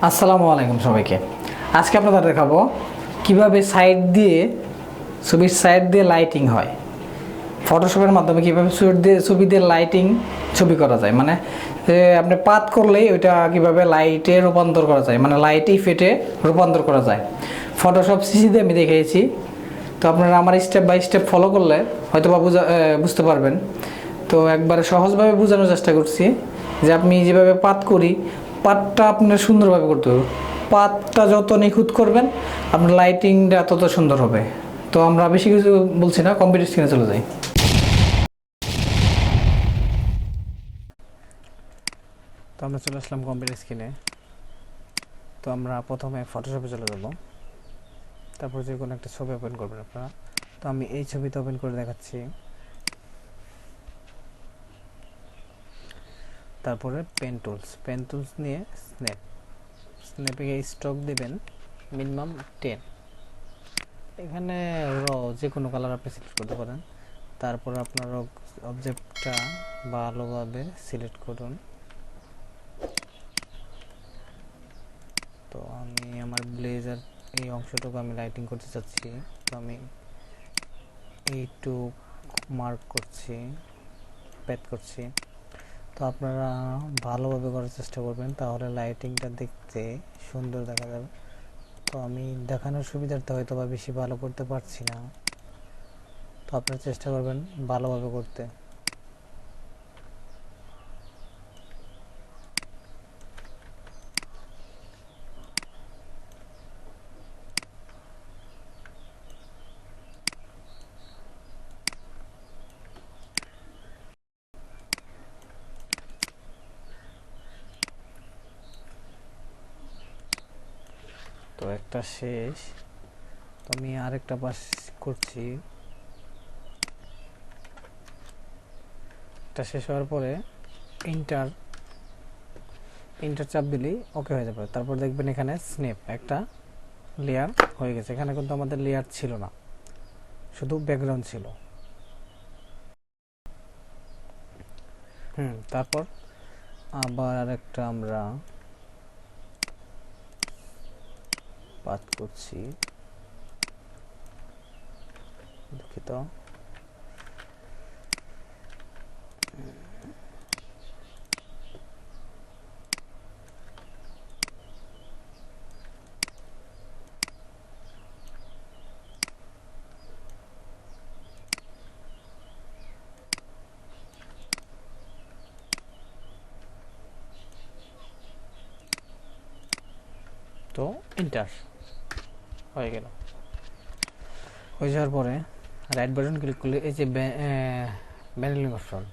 আসসালামু আলাইকুম সবাইকে। আজকে আপনাদের দেখাবো কিভাবে ছবির সাইড দিয়ে লাইটিং হয়। ফটোশপের মাধ্যমে কিভাবে ছবি দিয়ে লাইটিং ছবি করা যায়, মানে আপনি পাত করলেই ওইটা কিভাবে লাইটে রূপান্তর করা যায়, মানে লাইট ইফেক্টে রূপান্তর করা যায়। ফটোশপ সিসি দিয়ে আমি দেখিয়েছি। তো আপনারা আমার স্টেপ বাই স্টেপ ফলো করলে হয়তো বা বুঝতে পারবেন। তো একবারে সহজভাবে বোঝানোর চেষ্টা করছি যে আমি যেভাবে পাত করি, পাতটা আপনার সুন্দরভাবে করতে হবে। পাতটা যত নিখুঁত করবেন আপনার লাইটিংটা তত সুন্দর হবে। তো আমরা বেশি কিছু বলছি না, কম্পিউটার স্ক্রিনে চলে যাই। তো আমরা চলে আসলাম কম্পিউটার স্ক্রিনে। তো আমরা প্রথমে ফটোশপে চলে যাব, তারপর যে কোনো একটা ছবি ওপেন করবেন আপনারা। তো আমি এই ছবিটা ওপেন করে দেখাচ্ছি। তারপরে পেন টুলস নিয়ে স্ন্যাপে স্ট্রোক দিবেন মিনিমাম 10। এখানে যে কোনো কালার আপনি সিলেক্ট করতে পারেন। তারপর আপনার অবজেক্টটা ভালোভাবে সিলেক্ট করুন। তো আমি আমার ব্লেজার এই অংশটুকু আমি লাইটিং করতে চাচ্ছি। তো আমি এইটুক মার্ক করছি, প্যাড করছি। তো আপনারা ভালোভাবে করার চেষ্টা করবেন, তাহলে লাইটিংটা দেখতে সুন্দর দেখা যাবে। তো আমি দেখানোর সুবিধার্থে হয়তো বা বেশি ভালো করতে পারছি না, তো আপনারা চেষ্টা করবেন ভালোভাবে করতে। তো একটা শেষ, তো আমি আরেকটা পাশ করছি। এটা শেষ হওয়ার পরে ইন্টার চাপ দিলেই ওকে হয়ে যাবে। তারপর দেখবেন এখানে স্ন্যাপ একটা লেয়ার হয়ে গেছে। এখানে কিন্তু আমাদের লেয়ার ছিল না, শুধু ব্যাকগ্রাউন্ড ছিল। তারপর আবার আরেকটা আমরা পাত করছি, দুঃখিত। তো এন্টার হয়ে গেল। হয়ে যাওয়ার পরে রাইট বাটন ক্লিক করলে এই যে ব্যান্ডলিং অপশন,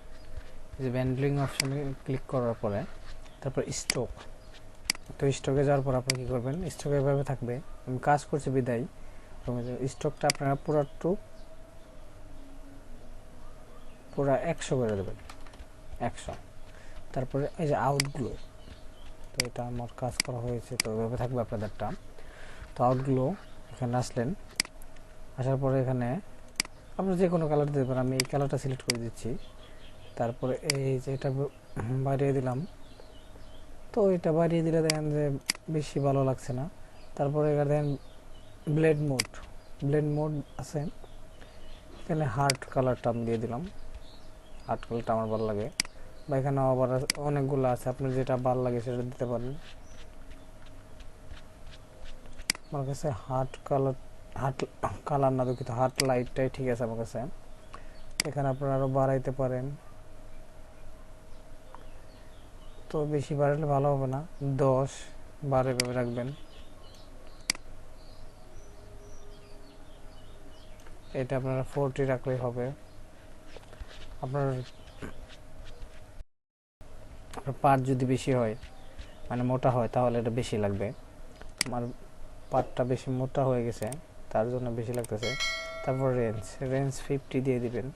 এই যে ব্যান্ডলিং অপশনে ক্লিক করার পরে তারপর স্ট্রোক। তো স্ট্রোকে যাওয়ার পর আপনি কী করবেন, স্ট্রোক এভাবে থাকবে। আমি কাজ করছি বিদায় স্ট্রোকটা আপনারা পুরা 100 করে দেবেন, 100। তারপরে এই যে আউটগুলো, তো এটা আমার কাজ করা হয়েছে, তো এভাবে থাকবে আপনাদেরটা। তো আউটগুলো এখানে আসার পরে এখানে আপনি যে কোনো কালার দিতে পারেন। আমি এই কালারটা সিলেক্ট করে দিচ্ছি। তারপরে এই যে এটা বাড়িয়ে দিলাম। তো এটা বাড়িয়ে দিলে দেখেন যে বেশি ভালো লাগছে না। তারপরে এখানে দেখেন ব্লেন্ড মোড আছে, এখানে হার্ট কালারটা আমি দিয়ে দিলাম। হার্ট কালারটা আমার ভালো লাগে, বা এখানে আবার অনেকগুলো আছে, আপনার যেটা ভালো লাগে সেটা দিতে পারেন। আমার কাছে হার্ট কালার না, দুঃখিত, হার্ট লাইটটাই ঠিক আছে আমার কাছে। এখানে আপনারা আরও বাড়াইতে পারেন, তো বেশি বাড়ালে ভালো হবে না, 10-12 এভাবে রাখবেন। এটা আপনারা 40 রাখলেই হবে। আপনার পার্ট যদি বেশি হয়, মানে মোটা হয়, তাহলে এটা বেশি লাগবে। আমার পার্টটা বেশি মোটা হয়ে গেছে, তার জন্য বেশি লাগতেছে। তারপর রেঞ্জ 50 দিয়ে দিবেন,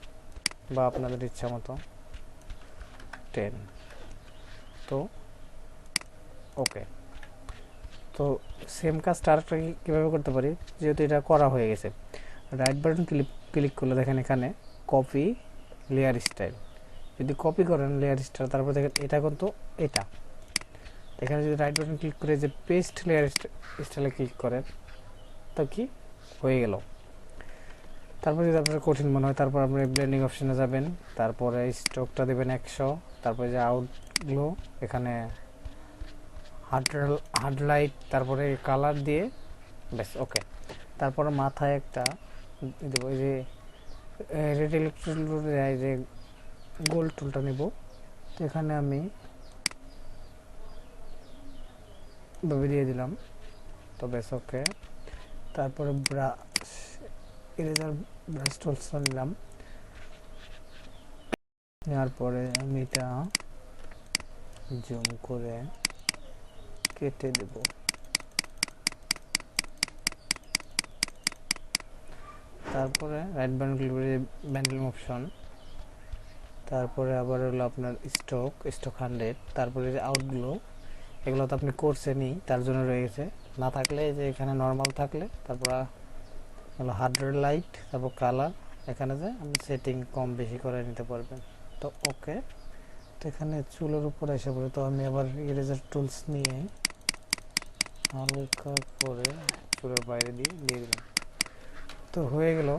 বা আপনাদের ইচ্ছা মতো 10। তো ওকে। তো সেম কাজটা আরেকটা কীভাবে করতে পারি, যেহেতু এটা করা হয়ে গেছে, রাইট বাটন ক্লিক করলে দেখেন এখানে কপি লেয়ার স্টাইল। যদি কপি করেন লেয়ার স্টাইল, তারপর দেখেন এটা কিন্তু এখানে যদি রাইট বাটন ক্লিক করে যে পেস্ট লেয়ার স্টাইলে ক্লিক করেন তো কি হয়ে গেল। তারপর যদি আপনার কঠিন মনে হয় তারপর আপনি ব্লেন্ডিং অপশনে যাবেন, তারপরে স্ট্রোকটা দেবেন 100, তারপরে যে আউটগুলো এখানে হার্ড লাইট, তারপরে কালার দিয়ে ব্যাস ওকে। তারপরে মাথায় একটা দেবো, এই যে রেড ইলেকট্রন যে গোল্ড টুলটা নেব, তো এখানে আমি ভাবে দিয়ে দিলাম, তো ব্যাস ওকে। তারপরে ব্রাশ ইরেজার ব্রাশ টুলসটা নিলাম, নেওয়ার পরে আমি এটা জুম করে কেটে দেব। তারপরে রাইট বাটন ক্লিক করে ব্যান্ডেলিং অপশন, তারপরে আবার হলো আপনার স্টক 100, তারপরে যে আউটগুলো এগুলো তো আপনি করছেনই তার জন্য রয়ে গেছে, না থাকলে যে এখানে নর্মাল থাকলে তারপর হলো হার্ড লাইট, তারপর কালার, এখানে যে আপনি সেটিং কম বেশি করে নিতে পারবেন। তো ওকে, তো এখানে চুলের উপরে এসে পড়ে, তো আমি আবার ইরেজার টুলস নিয়ে হালকা করে চুলের বাইরে দিয়ে দিলাম, তো হয়ে গেল।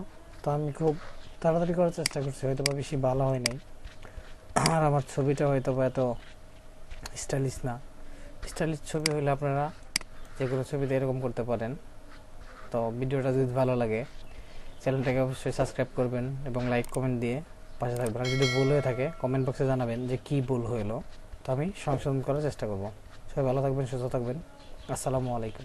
তো আমি খুব তাড়াতাড়ি করার চেষ্টা করছি, হয়তো বা বেশি ভালো হয় নাই, আর আমার ছবিটা হয়তো বা এত স্টাইলিশ না। স্টাইলিশ ছবি হলে আপনারা যে কোনো ছবিতে এরকম করতে পারেন। তো ভিডিওটা যদি ভালো লাগে চ্যানেলটাকে অবশ্যই সাবস্ক্রাইব করবেন এবং লাইক কমেন্ট দিয়ে পাশে থাকবেন। আর যদি ভুল হয়ে থাকে কমেন্ট বক্সে জানাবেন যে কী ভুল হলো, তো আমি সংশোধন করার চেষ্টা করব। সবাই ভালো থাকবেন, সুস্থ থাকবেন। আসসালামু আলাইকুম।